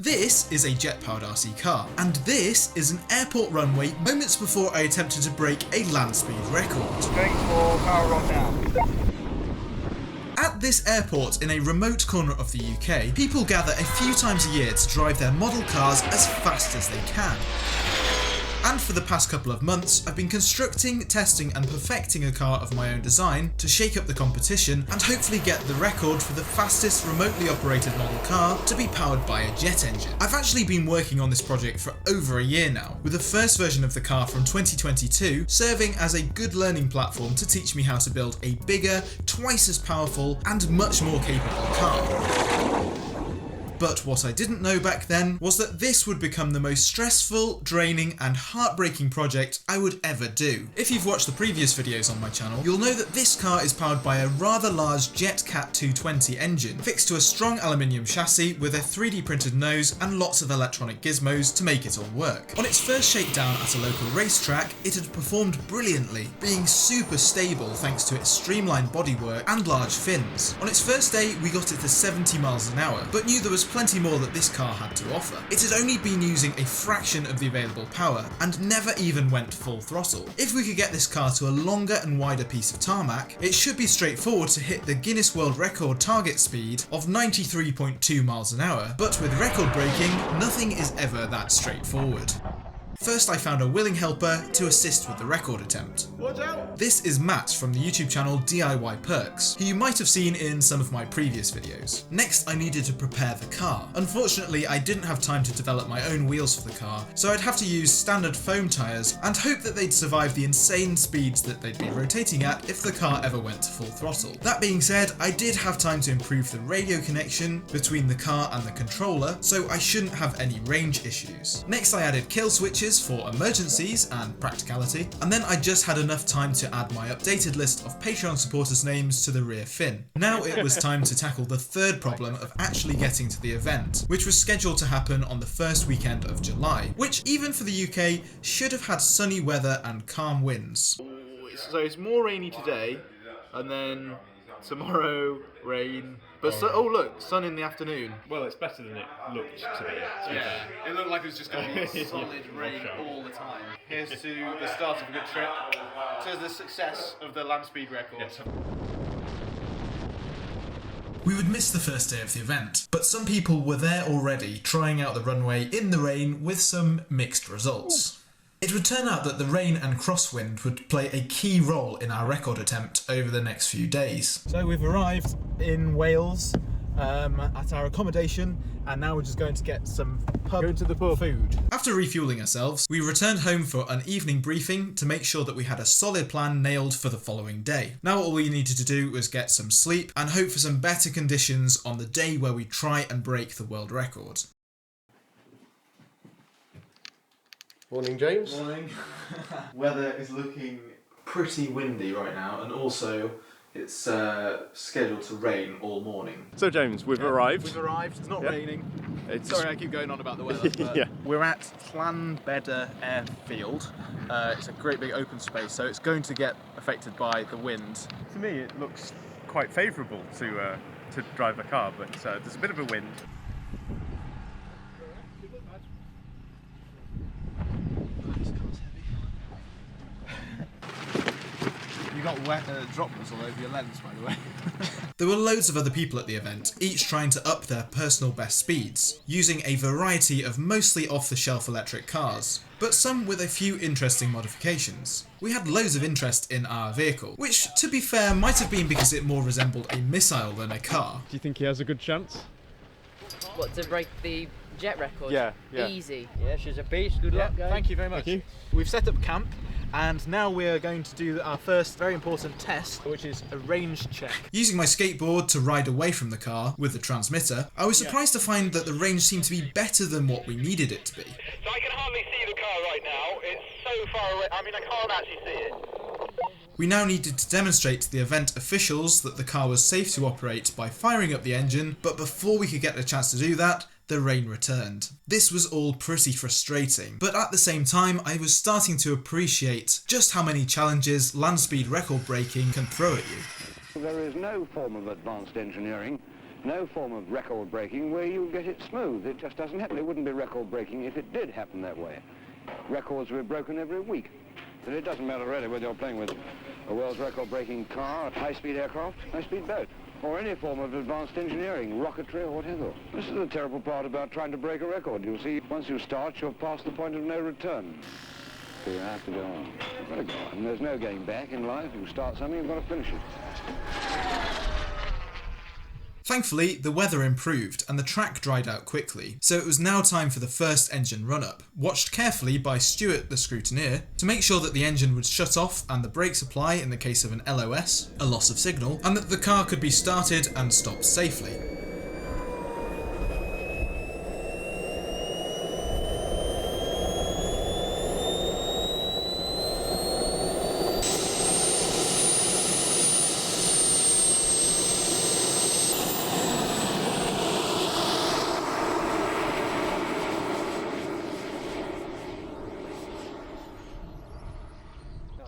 This is a jet-powered RC car, and this is an airport runway moments before I attempted to break a land speed record. Going for power on now. At this airport in a remote corner of the UK, people gather a few times a year to drive their model cars as fast as they can. And for the past couple of months, I've been constructing, testing and perfecting a car of my own design to shake up the competition and hopefully get the record for the fastest remotely operated model car to be powered by a jet engine. I've actually been working on this project for over a year now, with the first version of the car from 2022 serving as a good learning platform to teach me how to build a bigger, twice as powerful and much more capable car. But what I didn't know back then was that this would become the most stressful, draining and heartbreaking project I would ever do. If you've watched the previous videos on my channel, you'll know that this car is powered by a rather large JetCat 220 engine, fixed to a strong aluminium chassis with a 3D printed nose and lots of electronic gizmos to make it all work. On its first shakedown at a local racetrack, it had performed brilliantly, being super stable thanks to its streamlined bodywork and large fins. On its first day, we got it to 70 miles an hour, but knew there was plenty more that this car had to offer. It had only been using a fraction of the available power and never even went full throttle. If we could get this car to a longer and wider piece of tarmac, it should be straightforward to hit the Guinness World Record target speed of 93.2 miles an hour, but with record breaking, nothing is ever that straightforward. First, I found a willing helper to assist with the record attempt. Watch out! This is Matt from the YouTube channel DIY Perks, who you might have seen in some of my previous videos. Next, I needed to prepare the car. Unfortunately, I didn't have time to develop my own wheels for the car, so I'd have to use standard foam tyres and hope that they'd survive the insane speeds that they'd be rotating at if the car ever went to full throttle. That being said, I did have time to improve the radio connection between the car and the controller, so I shouldn't have any range issues. Next, I added kill switches for emergencies and practicality, and then I just had enough time to add my updated list of Patreon supporters' names to the rear fin. Now it was time to tackle the third problem of actually getting to the event, which was scheduled to happen on the first weekend of July, which even for the UK should have had sunny weather and calm winds. So it's more rainy today, and then tomorrow rain. But oh look, sun in the afternoon. Well, it's better than it looked to be. Yeah, it looked like it was just going to be solid rain all the time. Here's to the start of a good trip, to the success of the land speed record. Yes. We would miss the first day of the event, but some people were there already trying out the runway in the rain with some mixed results. It would turn out that the rain and crosswind would play a key role in our record attempt over the next few days. So we've arrived in Wales at our accommodation, and now we're just going to get some pub food. After refuelling ourselves, we returned home for an evening briefing to make sure that we had a solid plan nailed for the following day. Now all we needed to do was get some sleep and hope for some better conditions on the day where we try and break the world record. Morning, James. Morning. Weather is looking pretty windy right now, and also it's scheduled to rain all morning. So James, we've arrived. We've arrived, it's not raining. It's... Sorry I keep going on about the weather, but Yeah. We're at Llanbedr Airfield. It's a great big open space, so it's going to get affected by the wind. To me, it looks quite favourable to drive the car, but there's a bit of a wind. You got wet droplets all over your lens, by the way. There were loads of other people at the event, each trying to up their personal best speeds, using a variety of mostly off-the-shelf electric cars, but some with a few interesting modifications. We had loads of interest in our vehicle, which, to be fair, might have been because it more resembled a missile than a car. Do you think he has a good chance? What, to break the jet record? Yeah. Easy. Yeah, she's a beast. Good luck, guys. Thank you very much. Thank you. We've set up camp, and now we're going to do our first very important test, which is a range check. Using my skateboard to ride away from the car with the transmitter, I was surprised to find that the range seemed to be better than what we needed it to be. So I can hardly see the car right now. It's so far away. I mean, I can't actually see it. We now needed to demonstrate to the event officials that the car was safe to operate by firing up the engine, but before we could get a chance to do that, the rain returned. This was all pretty frustrating, but at the same time I was starting to appreciate just how many challenges land speed record breaking can throw at you. There is no form of advanced engineering no form of record breaking where you get it smooth. It just doesn't happen. It wouldn't be record breaking if it did happen that way. Records were broken every week. But it doesn't matter really whether you're playing with a world record breaking car, a high-speed aircraft, high-speed boat, or any form of advanced engineering, rocketry or whatever. This is the terrible part about trying to break a record. You'll see, once you start, you're past the point of no return. So you have to go on. You've got to go on. There's no going back in life. You start something, you've got to finish it. Thankfully, the weather improved and the track dried out quickly, so it was now time for the first engine run-up, watched carefully by Stuart the scrutineer to make sure that the engine would shut off and the brakes apply in the case of an LOS, a loss of signal, and that the car could be started and stopped safely.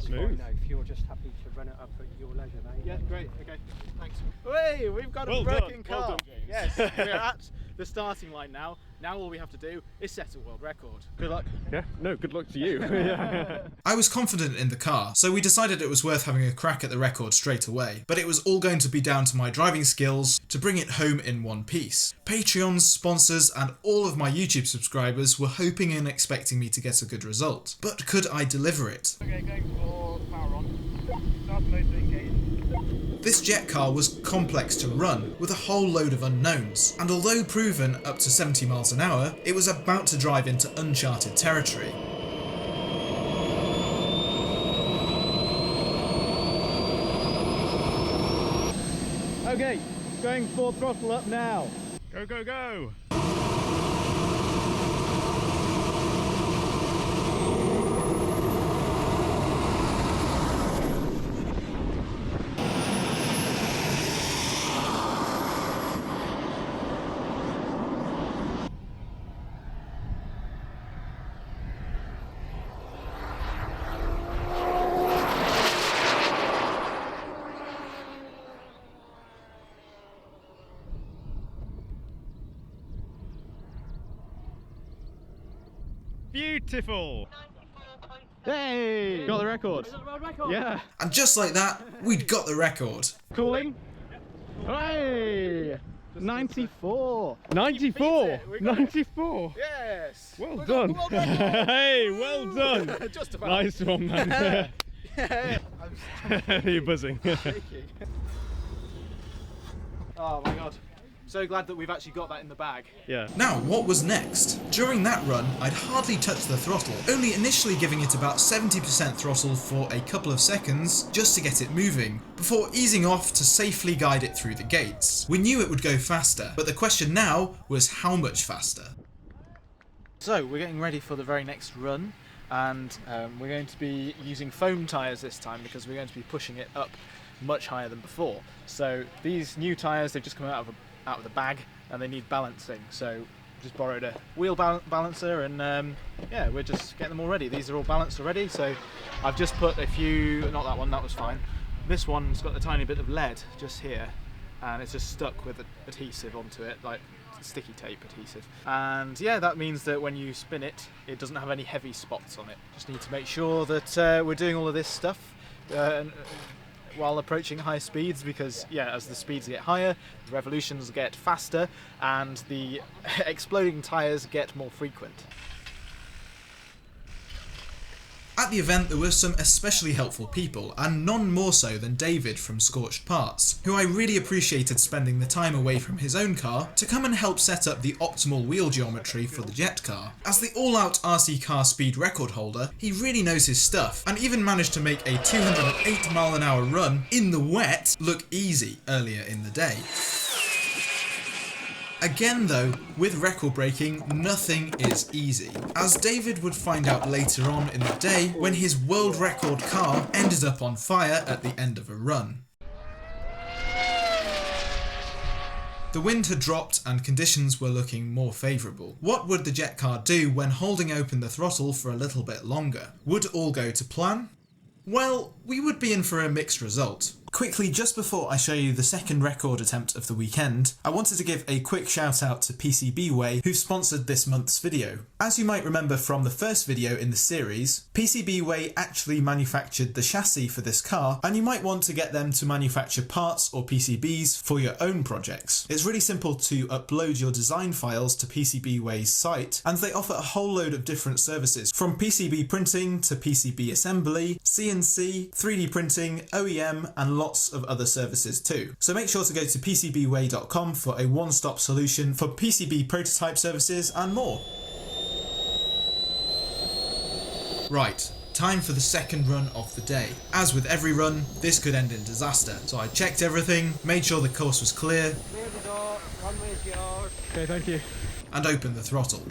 Smooth. No, if you're just happy to run it up at your leisure, mate. Yeah, great. Okay, thanks. Hey, we've got a Well working done, car. well done, James. Yes, we're at the starting line now. Now all we have to do is set a world record. Good luck. Yeah, no, good luck to you. Yeah. I was confident in the car, so we decided it was worth having a crack at the record straight away, but it was all going to be down to my driving skills to bring it home in one piece. Patreons, sponsors, and all of my YouTube subscribers were hoping and expecting me to get a good result. But could I deliver it? Okay, going for power on. Start motor engaged. This jet car was complex to run, with a whole load of unknowns, and although proven up to 70 miles an hour, it was about to drive into uncharted territory. Okay, going full throttle up now. Go, go, go! Beautiful! Hey, got the record. Yeah. And just like that, we'd got the record. Cooling. Hey, 94. 94! We got it. 94! Yes. Well We got done! the world record. Hey, well done! Just about. Nice one, man. Yeah. You're buzzing. Oh my god. So glad that we've actually got that in the bag. Yeah. Now, what was next? During that run, I'd hardly touched the throttle, only initially giving it about 70% throttle for a couple of seconds just to get it moving, before easing off to safely guide it through the gates. We knew it would go faster, but the question now was how much faster? So we're getting ready for the very next run, and we're going to be using foam tyres this time because we're going to be pushing it up much higher than before. So these new tyres, they've just come out of the bag and they need balancing, so just borrowed a wheel balancer, and yeah, we're just getting them all ready. These are all balanced already, so I've just put a few, not that one, that was fine. This one's got a tiny bit of lead just here, and it's just stuck with adhesive onto it, like sticky tape adhesive. And yeah, that means that when you spin it, it doesn't have any heavy spots on it. Just need to make sure that we're doing all of this stuff while approaching high speeds, because yeah, as the speeds get higher, the revolutions get faster and the exploding tyres get more frequent. At the event, there were some especially helpful people, and none more so than David from Scorched Parts, who I really appreciated spending the time away from his own car to come and help set up the optimal wheel geometry for the jet car. As the all-out RC car speed record holder, he really knows his stuff, and even managed to make a 208 mile an hour run in the wet look easy earlier in the day. Again though, with record breaking, nothing is easy, as David would find out later on in the day when his world record car ended up on fire at the end of a run. The wind had dropped and conditions were looking more favourable. What would the jet car do when holding open the throttle for a little bit longer? Would all go to plan? Well, we would be in for a mixed result. Quickly, just before I show you the second record attempt of the weekend, I wanted to give a quick shout out to PCBWay, who sponsored this month's video. As you might remember from the first video in the series, PCBWay actually manufactured the chassis for this car, and you might want to get them to manufacture parts or PCBs for your own projects. It's really simple to upload your design files to PCBWay's site, and they offer a whole load of different services, from PCB printing to PCB assembly, CNC, 3D printing, OEM, and lots of other services too. So make sure to go to PCBWay.com for a one-stop solution for PCB prototype services and more. Right, time for the second run of the day. As with every run, this could end in disaster. So I checked everything, made sure the course was clear, Clear the door, runway's yours. Okay, thank you. and opened the throttle.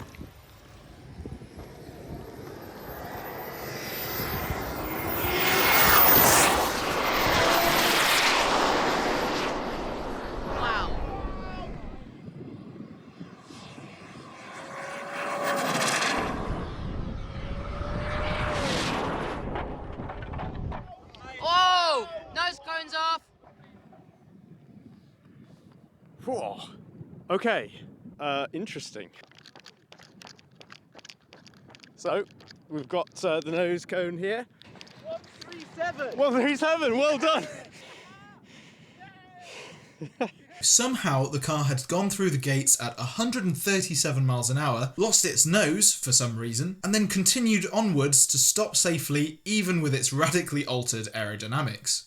Oh! Nose cones off! Whoa. Okay, interesting. So, we've got the nose cone here. 137! 137, well done! Somehow the car had gone through the gates at 137 miles an hour, lost its nose for some reason, and then continued onwards to stop safely even with its radically altered aerodynamics.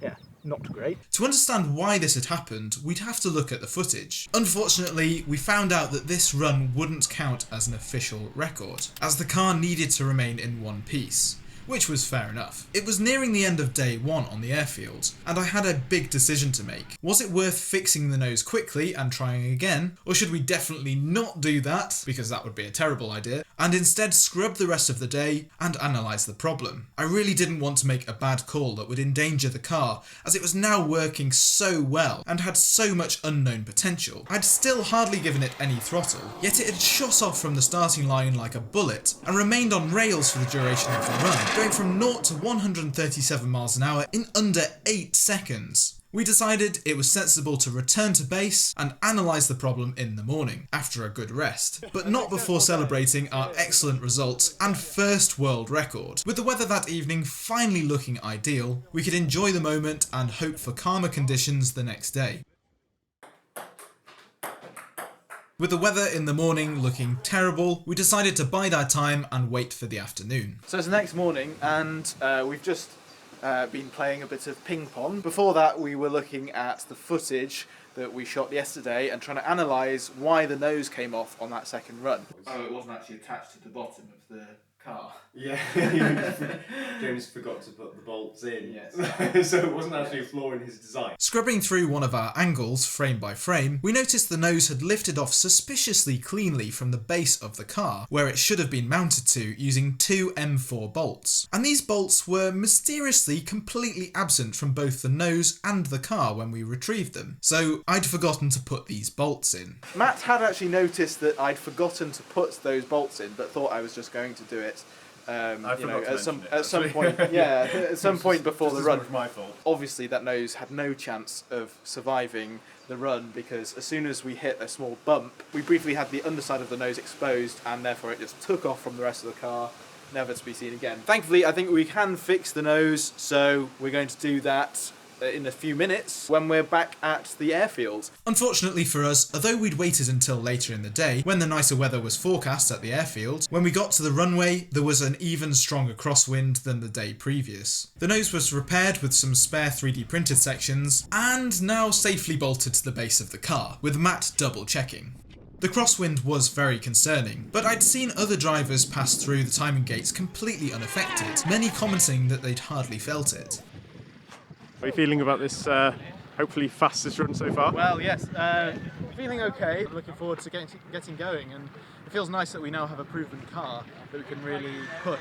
Yeah, not great. To understand why this had happened, we'd have to look at the footage. Unfortunately, we found out that this run wouldn't count as an official record, as the car needed to remain in one piece. Which was fair enough. It was nearing the end of day one on the airfield, and I had a big decision to make. Was it worth fixing the nose quickly and trying again, or should we definitely not do that, because that would be a terrible idea, and instead scrub the rest of the day and analyse the problem? I really didn't want to make a bad call that would endanger the car, as it was now working so well and had so much unknown potential. I'd still hardly given it any throttle, yet it had shot off from the starting line like a bullet and remained on rails for the duration of the run, going from 0 to 137 miles an hour in under 8 seconds. We decided it was sensible to return to base and analyse the problem in the morning, after a good rest, but not before celebrating our excellent results and first world record. With the weather that evening finally looking ideal, we could enjoy the moment and hope for calmer conditions the next day. With the weather in the morning looking terrible, we decided to bide our time and wait for the afternoon. So it's the next morning, and we've just been playing a bit of ping pong. Before that, we were looking at the footage that we shot yesterday and trying to analyse why the nose came off on that second run. Oh, it wasn't actually attached to the bottom of the car. Yeah, James forgot to put the bolts in. Yes. So it wasn't actually a flaw in his design. Scrubbing through one of our angles, frame by frame, we noticed the nose had lifted off suspiciously cleanly from the base of the car, where it should have been mounted to using 2 M4 bolts. And these bolts were mysteriously completely absent from both the nose and the car when we retrieved them. So I'd forgotten to put these bolts in. Matt had actually noticed that I'd forgotten to put those bolts in, but thought I was just going to do it. At some point before the run. It was my fault. Obviously, that nose had no chance of surviving the run because as soon as we hit a small bump, we briefly had the underside of the nose exposed, and therefore it just took off from the rest of the car, never to be seen again. Thankfully, I think we can fix the nose, so we're going to do that in a few minutes when we're back at the airfield. Unfortunately for us, although we'd waited until later in the day, when the nicer weather was forecast at the airfield, when we got to the runway, there was an even stronger crosswind than the day previous. The nose was repaired with some spare 3D printed sections, and now safely bolted to the base of the car, with Matt double checking. The crosswind was very concerning, but I'd seen other drivers pass through the timing gates completely unaffected, many commenting that they'd hardly felt it. How are you feeling about this, hopefully fastest run so far? Well, yes, feeling okay. Looking forward to getting going and it feels nice that we now have a proven car that we can really push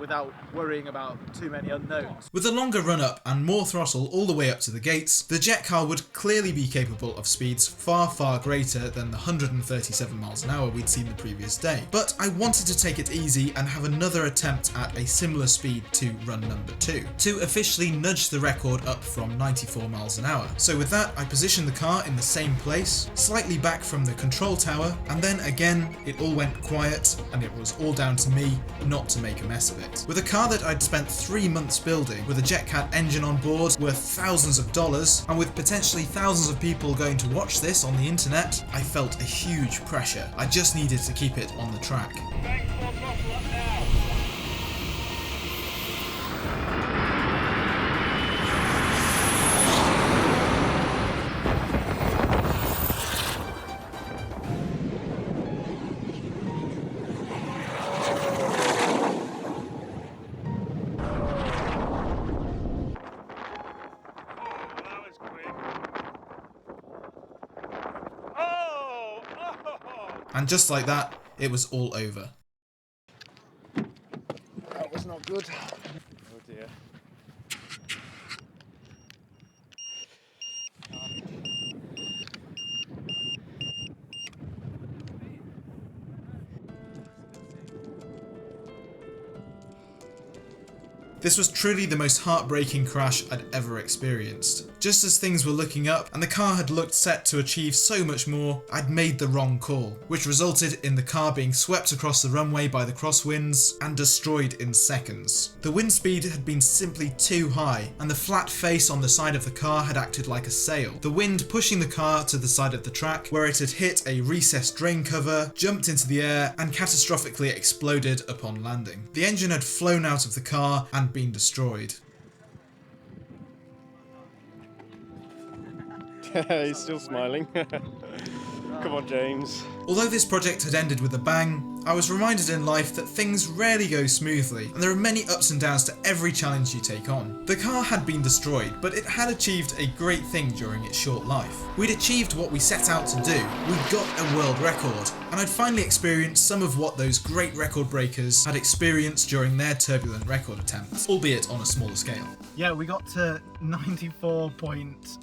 without worrying about too many unknowns. With a longer run up and more throttle all the way up to the gates, the jet car would clearly be capable of speeds far, far greater than the 137 miles an hour we'd seen the previous day. But I wanted to take it easy and have another attempt at a similar speed to run number 2, to officially nudge the record up from 94 miles an hour. So with that, I positioned the car in the same place, slightly back from the control tower, and then again, it all went quiet, and it was all down to me not to make a mess of it. With a car that I'd spent 3 months building, with a JetCat engine on board worth thousands of dollars, and with potentially thousands of people going to watch this on the internet, I felt a huge pressure. I just needed to keep it on the track. Thanks for throttle up now. And just like that, it was all over. That was not good. Oh dear. This was truly the most heartbreaking crash I'd ever experienced. Just as things were looking up and the car had looked set to achieve so much more, I'd made the wrong call, which resulted in the car being swept across the runway by the crosswinds and destroyed in seconds. The wind speed had been simply too high, and the flat face on the side of the car had acted like a sail, the wind pushing the car to the side of the track where it had hit a recessed drain cover, jumped into the air and catastrophically exploded upon landing. The engine had flown out of the car and been destroyed. He's still smiling. Come on, James. Although this project had ended with a bang, I was reminded in life that things rarely go smoothly, and there are many ups and downs to every challenge you take on. The car had been destroyed, but it had achieved a great thing during its short life. We'd achieved what we set out to do. We'd got a world record, and I'd finally experienced some of what those great record breakers had experienced during their turbulent record attempts, albeit on a smaller scale. Yeah, we got to 94 point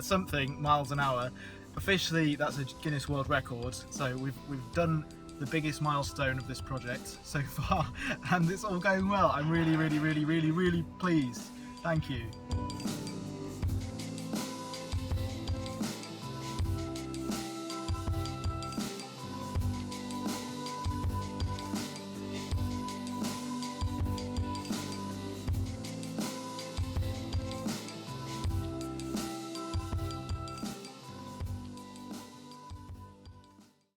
something miles an hour. Officially, that's a Guinness World Record. So we've done the biggest milestone of this project so far, and it's all going well. I'm really pleased. Thank you.